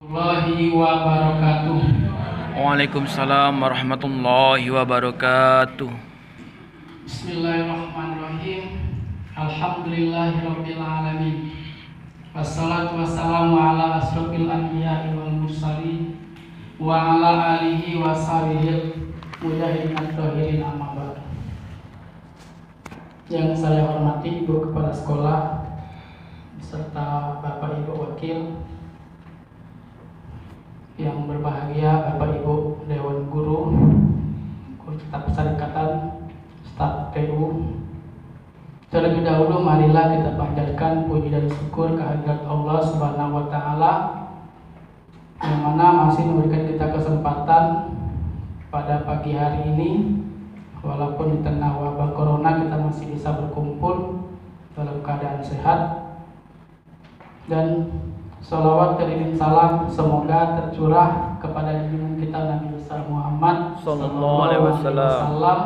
Warahmatullahi wabarakatuh. Waalaikumsalam warahmatullahi wabarakatuh. Bismillahirrahmanirrahim. Alhamdulillahirabbil alamin. Wassalatu wassalamu ala asrofil anbiya'i wal mursalin wa ala alihi wa sahbihi mujahidin at-tahirin, amma ba'd. Yang saya hormati Ibu Kepala Sekolah beserta Bapak Ibu Wakil, yang berbahagia Bapak Ibu Dewan Guru, Guru Tetap Perserikatan, Staf TU. Terlebih dahulu marilah kita panjatkan puji dan syukur kehadirat Allah Subhanahu wa taala yang mana masih memberikan kita kesempatan pada pagi hari ini, walaupun di tengah wabah corona kita masih bisa berkumpul dalam keadaan sehat. Dan sholawat dan salam semoga tercurah kepada junjungan kita Nabi besar Muhammad Sallallahu alaihi wasallam.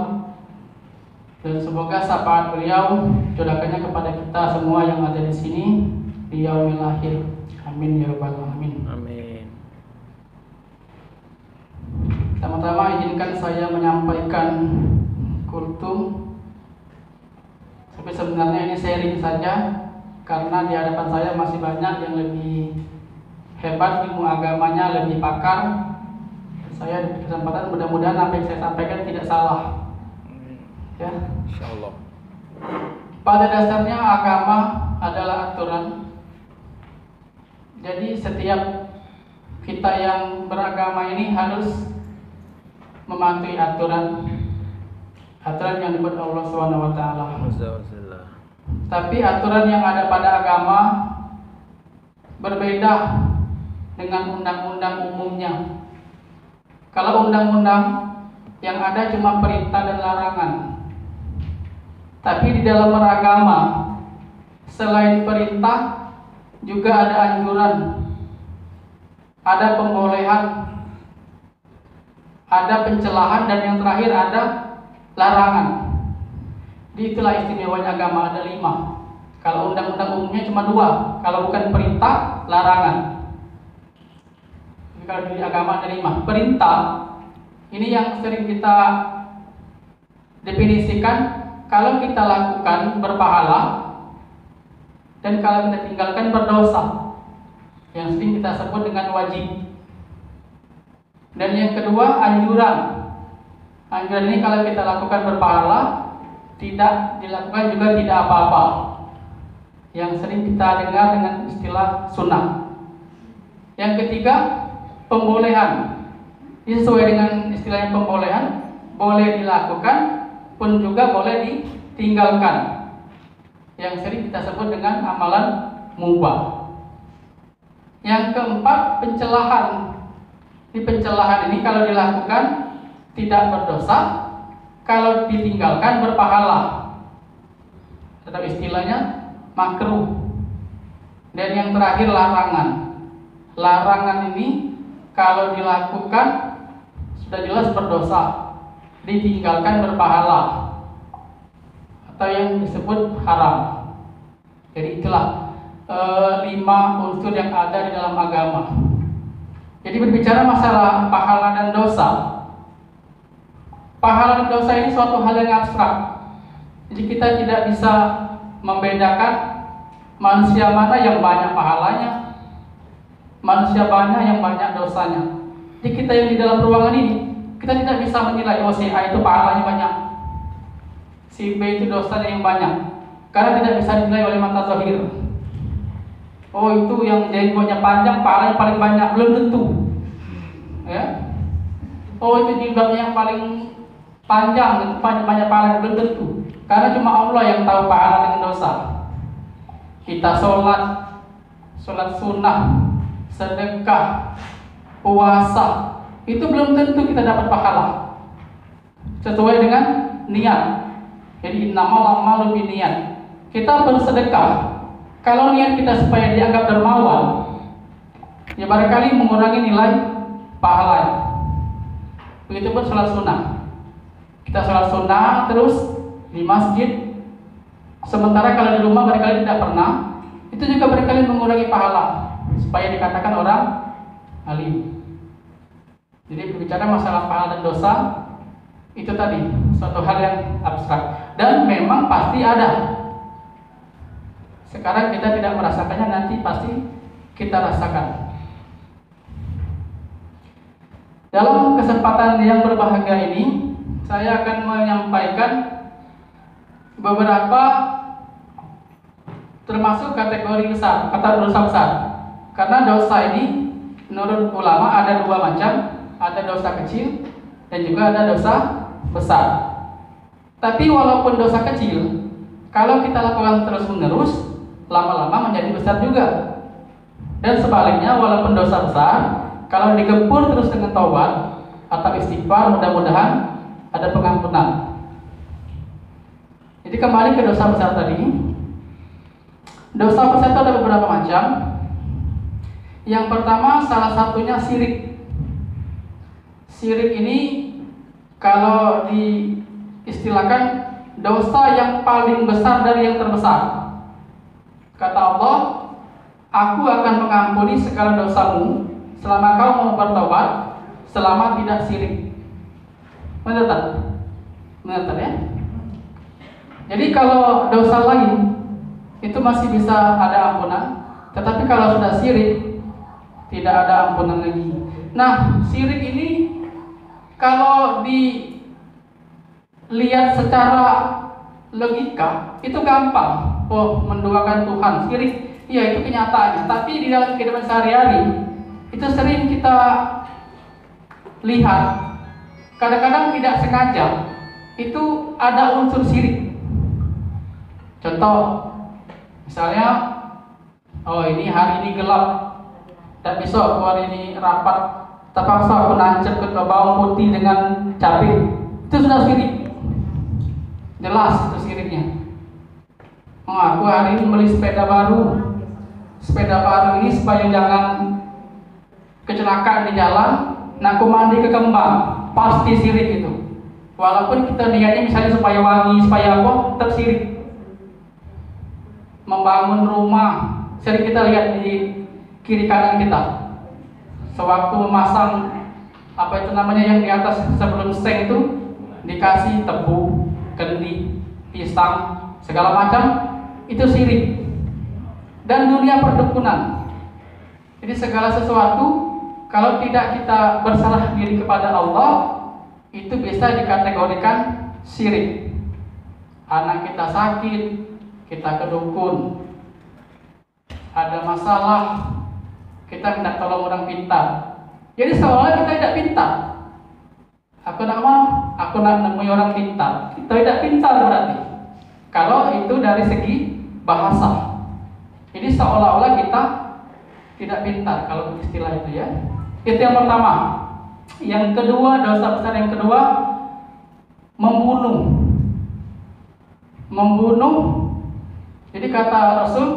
Dan semoga syafaat beliau curahkannya kepada kita semua yang ada di sini di yaumil akhir. Amin ya rabbal alamin. Amin. Pertama-tama izinkan saya menyampaikan kultum. Tapi sebenarnya ini sharing saja, karena di hadapan saya masih banyak yang lebih hebat ilmu agamanya, lebih pakar. Saya diberi kesempatan, mudah-mudahan apa yang saya sampaikan tidak salah. Ya, Insyaallah. pada dasarnya agama adalah aturan. Jadi setiap kita yang beragama ini harus mematuhi aturan yang dibuat Allah Subhanahu wa taala. Tapi aturan yang ada pada agama berbeda dengan undang-undang umumnya. Kalau undang-undang yang ada cuma perintah dan larangan. Tapi di dalam beragama selain perintah juga ada anjuran, ada pembolehan, ada pencelahan, dan yang terakhir ada larangan. Itulah istimewanya agama, ada 5. Kalau undang-undang umumnya cuma 2, kalau bukan perintah, larangan. Jadi kalau di agama ada 5. Perintah ini yang sering kita definisikan, kalau kita lakukan berpahala, dan kalau kita tinggalkan berdosa, yang sering kita sebut dengan wajib. Dan yang kedua anjuran. Anjuran ini kalau kita lakukan berpahala, tidak dilakukan juga tidak apa-apa, yang sering kita dengar dengan istilah sunnah. Yang ketiga pembolehan. Ini sesuai dengan istilahnya pembolehan, boleh dilakukan pun juga boleh ditinggalkan, yang sering kita sebut dengan amalan mubah. Yang keempat pencelahan. Di pencelahan ini kalau dilakukan tidak berdosa, kalau ditinggalkan berpahala. Tetap istilahnya makruh. Dan yang terakhir larangan. Larangan ini kalau dilakukan sudah jelas berdosa, ditinggalkan berpahala, atau yang disebut haram. Jadi itulah 5 unsur yang ada di dalam agama. Jadi berbicara masalah pahala dan dosa, pahala dan dosa ini suatu hal yang abstrak. Jadi kita tidak bisa membedakan manusia mana yang banyak pahalanya, manusia mana yang banyak dosanya. Jadi kita yang di dalam ruangan ini, kita tidak bisa menilai, oh si A itu pahalanya banyak, si B itu dosanya yang banyak, karena tidak bisa dinilai oleh mata zahir. Oh itu yang jenggotnya panjang pahalanya paling banyak, belum tentu. Ya. Oh itu jilbabnya yang paling panjang, itu banyak pahala, belum tentu. Karena cuma Allah yang tahu pahala dengan dosa. Kita sholat sunnah, sedekah, puasa, itu belum tentu kita dapat pahala. Sesuai dengan niat. Jadi innamal a'malu binniyat. Kita bersedekah, kalau niat kita supaya dianggap dermawan, ya barangkali mengurangi nilai pahalanya. Begitupun sholat sunnah. Kita sholat sunnah terus di masjid, sementara kalau di rumah barangkali tidak pernah, itu juga barangkali mengurangi pahala, supaya dikatakan orang alim. Jadi berbicara masalah pahala dan dosa itu tadi suatu hal yang abstrak dan memang pasti ada. Sekarang kita tidak merasakannya, nanti pasti kita rasakan. Dalam kesempatan yang berbahagia ini, saya akan menyampaikan beberapa termasuk kategori besar, kata dosa besar. Karena dosa ini menurut ulama ada dua macam, ada dosa kecil dan juga ada dosa besar. Tapi walaupun dosa kecil, kalau kita lakukan terus-menerus, lama-lama menjadi besar juga. Dan sebaliknya, walaupun dosa besar, kalau digempur terus dengan taubat atau istighfar, mudah-mudahan ada pengampunan. Jadi kembali ke dosa besar tadi. Dosa besar itu ada beberapa macam. Yang pertama, salah satunya syirik. Syirik ini kalau diistilahkan dosa yang paling besar dari yang terbesar. Kata Allah, aku akan mengampuni segala dosamu selama kau mau bertobat, selama tidak syirik. Benar tak? Benar tak ya? Jadi kalau dosa lain itu masih bisa ada ampunan, tetapi kalau sudah syirik tidak ada ampunan lagi. Nah, syirik ini kalau dilihat secara logika itu gampang. Oh, menduakan Tuhan, syirik, iya itu kenyataannya. Tapi di dalam kehidupan sehari-hari itu sering kita lihat, kadang-kadang tidak sengaja itu ada unsur syirik. Contoh, misalnya, oh ini hari ini gelap, dan besok hari ini rapat, terpaksa aku nancep ke bawang putih dengan cabai, itu sudah syirik. Jelas itu syiriknya. Oh, aku hari ini beli sepeda baru. Sepeda baru ini supaya jangan kecelakaan di jalan, nah aku mandi ke kembang, pasti syirik itu. Walaupun kita niatnya misalnya supaya wangi, supaya apa, tetap syirik. Membangun rumah, sering kita lihat di kiri kanan kita. Sewaktu memasang apa itu namanya yang di atas sebelum seng itu dikasih tebu, kendi, pisang, segala macam, itu syirik. Dan dunia perdukunan. Jadi segala sesuatu kalau tidak kita berserah diri kepada Allah, itu bisa dikategorikan syirik. Anak kita sakit, kita ke dukun. Ada masalah, kita minta tolong orang pintar. Jadi seolah kita tidak pintar. Aku nak nemui orang pintar. Kita tidak pintar berarti. Kalau itu dari segi bahasa. Jadi seolah-olah kita tidak pintar kalau istilah itu ya. Itu yang pertama. Yang kedua, dosa besar yang kedua, membunuh. Membunuh. Jadi kata Rasul,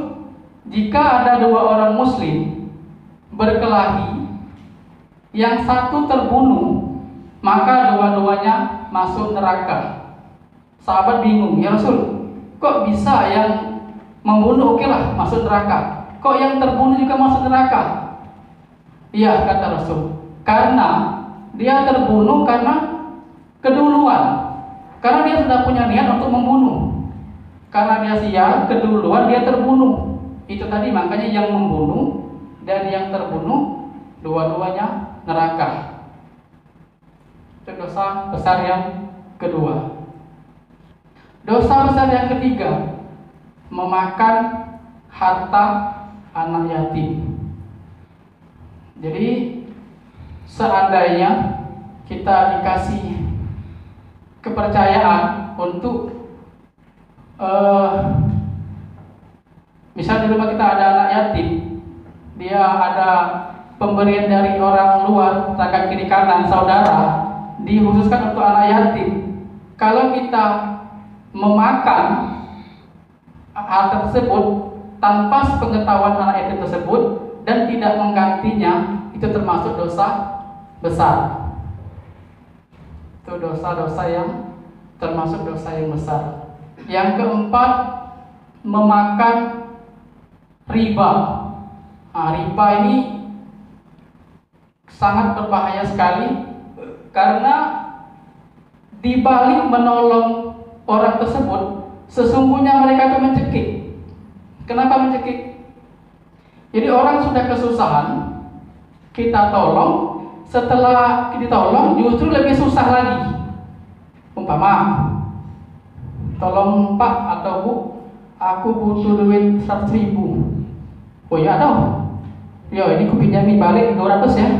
jika ada dua orang muslim berkelahi, yang satu terbunuh, maka dua-duanya masuk neraka. Sahabat bingung, ya Rasul, kok bisa yang membunuh oke lah masuk neraka, kok yang terbunuh juga masuk neraka? Iya, kata Rasul, karena dia terbunuh karena keduluan, karena dia sudah punya niat untuk membunuh, karena dia sial keduluan dia terbunuh. Itu tadi makanya yang membunuh dan yang terbunuh dua-duanya neraka. Itu dosa besar yang kedua. Dosa besar yang ketiga, memakan harta anak yatim. Jadi seandainya kita dikasih kepercayaan untuk misal di rumah kita ada anak yatim, dia ada pemberian dari orang luar, tangan kiri kanan, saudara, dikhususkan untuk anak yatim. Kalau kita memakan hal tersebut tanpa pengetahuan anak yatim tersebut dan tidak menggantinya, itu termasuk dosa besar. Itu dosa-dosa yang termasuk dosa yang besar. Yang keempat, memakan riba. Riba ini sangat berbahaya sekali, karena di balik menolong orang tersebut, sesungguhnya mereka itu mencekik. Kenapa mencekik? Jadi orang sudah kesusahan, kita tolong, setelah kita tolong justru lebih susah lagi. Umpama, tolong Pak atau Bu, aku butuh duit 100.000. Oh ya dong, yo ini ku pinjami balik 200 ya.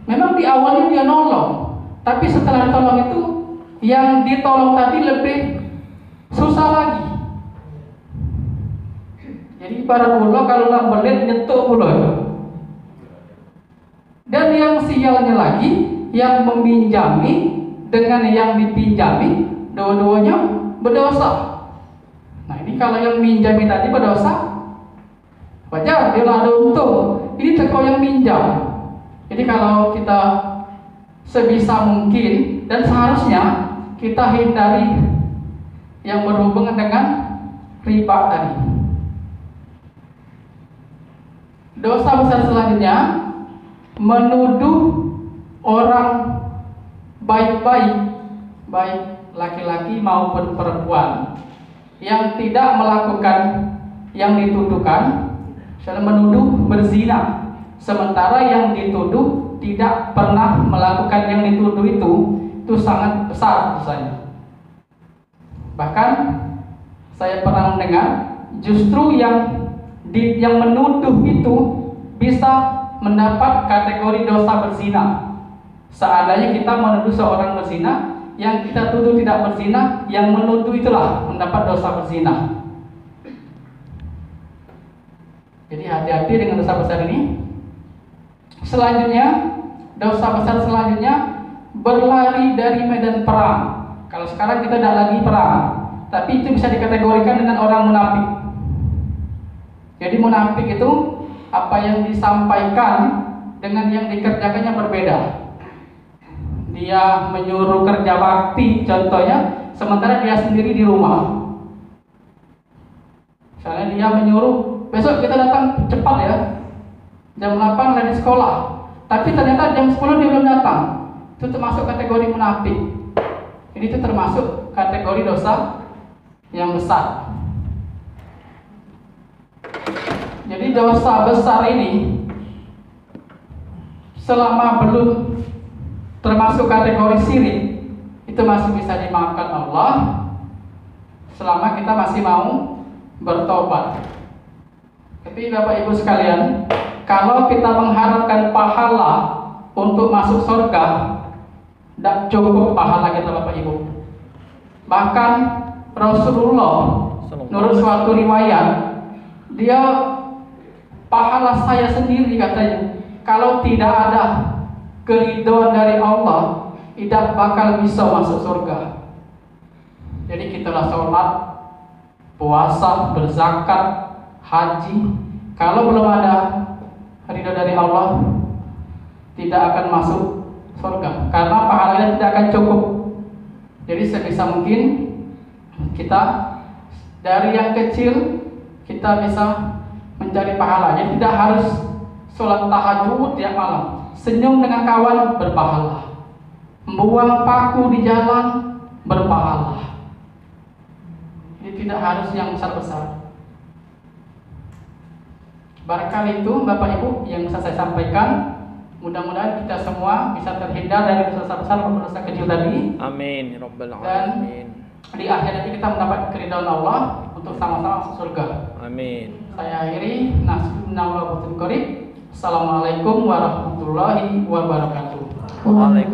Memang di awalnya dia nolong, tapi setelah tolong itu yang ditolong tadi lebih susah lagi. Jadi ibarat ulo kalau lambelit nyetuk ulo itu. Dan yang sialnya lagi, yang meminjami dengan yang dipinjami, dua-duanya berdosa. Nah ini kalau yang minjami tadi berdosa, wajar dia ada untung. Ini teko yang minjam. Jadi kalau kita sebisa mungkin dan seharusnya kita hindari yang berhubungan dengan riba tadi. Dosa besar selanjutnya, menuduh orang baik-baik, baik laki-laki maupun perempuan, yang tidak melakukan yang dituduhkan, misalnya menuduh berzina, sementara yang dituduh tidak pernah melakukan yang dituduh itu sangat besar dosanya. Bahkan saya pernah mendengar justru yang menuduh itu bisa mendapat kategori dosa berzina. Seandainya kita menuduh seorang berzina, yang kita tuduh tidak berzina, yang menuduh itulah mendapat dosa berzina. Jadi hati-hati dengan dosa besar ini. Selanjutnya, dosa besar selanjutnya, berlari dari medan perang. Kalau sekarang kita tidak lagi perang, tapi itu bisa dikategorikan dengan orang munafik. Jadi munafik itu apa yang disampaikan dengan yang dikerjakannya berbeda. Dia menyuruh kerja bakti contohnya, sementara dia sendiri di rumah. Misalnya dia menyuruh, besok kita datang cepat ya, jam 8 dari sekolah, tapi ternyata jam 10 dia belum datang. Itu termasuk kategori munafik. Ini itu termasuk kategori dosa yang besar. Jadi dosa besar ini selama belum termasuk kategori syirik, itu masih bisa dimaafkan Allah selama kita masih mau bertobat. Tapi Bapak Ibu sekalian, kalau kita mengharapkan pahala untuk masuk surga, tidak cukup pahala kita Bapak Ibu. Bahkan Rasulullah menurut suatu riwayat, dia pahala saya sendiri katanya, kalau tidak ada keridhaan dari Allah, tidak bakal bisa masuk surga. Jadi kitalah sholat, puasa, berzakat, haji, kalau belum ada ridha dari Allah, tidak akan masuk surga, karena pahalanya tidak akan cukup. Jadi sebisa mungkin kita dari yang kecil kita bisa mencari pahala. Jadi tidak harus sholat tahajud tiap malam, senyum dengan kawan berpahala, membuang paku di jalan berpahala. Jadi tidak harus yang besar-besar. Barangkali itu Bapak Ibu yang bisa saya sampaikan. Mudah-mudahan kita semua bisa terhindar dari dosa besar maupun dosa kecil tadi. Amin ya rabbal alamin. Dan di akhir nanti kita mendapat keridhaan Allah untuk sama-sama masuk surga. Amin. Saya akhiri. Assalamualaikum warahmatullahi wabarakatuh. Waalaikumsalam.